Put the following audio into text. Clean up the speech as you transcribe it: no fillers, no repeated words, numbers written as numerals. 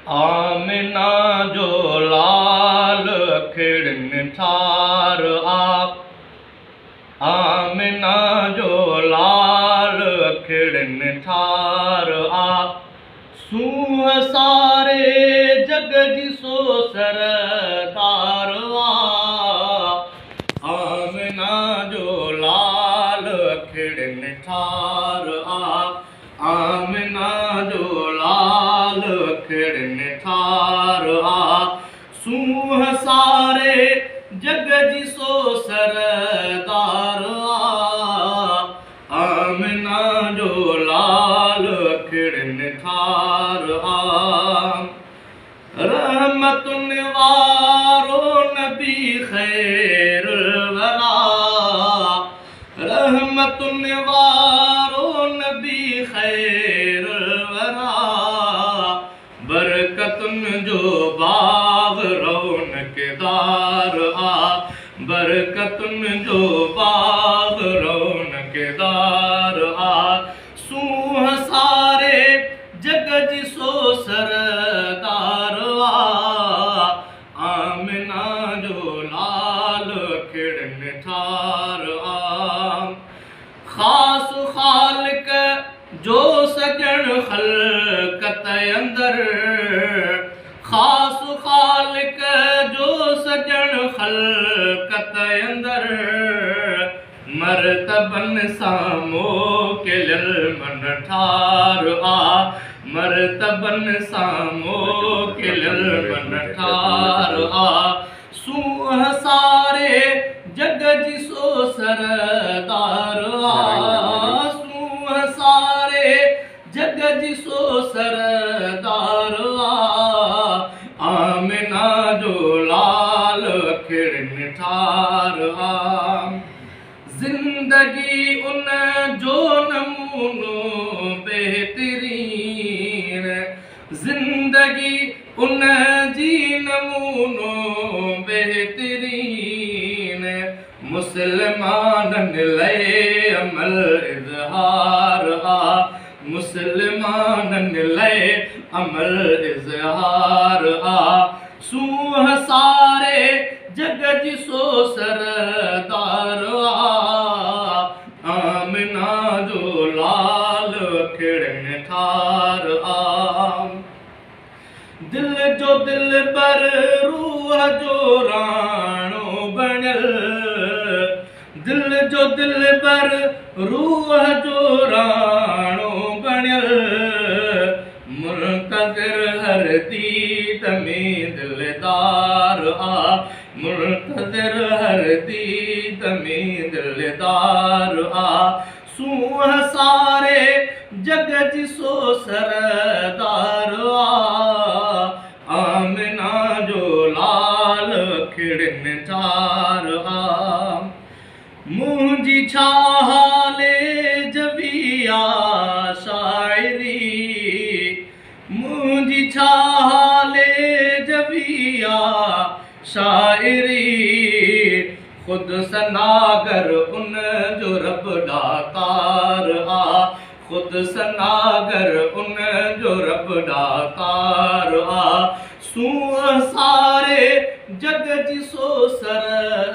आमिना जो लाल अखिड़नि ठार आप, आमिना जो लाल अखिड़नि ठार आप, सूंह सारे जग जी सो सरदार आप। आमिना जो लाल अखिड़नि ठार आप, आमिना जो लाल अखिड़नि ठार आप, सूंह सारे जग जी सो सरदार आप। आमिना जो लाल अखिड़नि ठार आप, रहमतुन वारो नबी खैरुल वरा, रहमतुन वारो नबी खैरुल वरा, बरकतुन जो बाग रौनकदार आ, बरकतुन जो बाग रौनकदार आ, सूंह सारे जग जी सो सरदार आ। आमिना जो लाल अखिड़नि ठार आ, खास खालिक जो सजण खलकत अंदर, खास खालिक जो सजण खलकत अंदर, मरतबन सां मोकिलियल मन ठार आ, मरतबन सां मोकिलियल मन ठार आ, सूंह सारे जग जी सो सरदार आ, सूंह सारे जग जी सो सरदार आ। आमिना जो लाल अखिड़नि ठार आ, जिंदगी उन जो नमूनो बेहतरीन, जिंदगी उन जी नमूनो बेहतरीन, मुसलमाननि लाइ अमल इज़हार आ, मुसलमाननि लाइ अमल इज़हार आ, सूंह सारे जग जी सो सरदार आ। आमिना जो लाल अखिड़नि ठार आ, दिल जो दिलबर रूह जो राणो बणियल, दिल जो दिलबर रूह जो राणो बणियल, मुंतज़िर हर दीद में दिलदार आ, मुंतज़िर हर दीद में दिलदार आ, सूंह सारे जग जी सो सरदार आ। आमिना जो लाल अखिड़नि ठार आ, मुंहिंजी छा हाले जविया शाइरी, मुंहिंजी छा हाले जविया शाइरी, खुद सनागर उन जो रब दातार आ, खुद सनागर उन जो रब दातार आ, सूंह सारे जग जी सो सर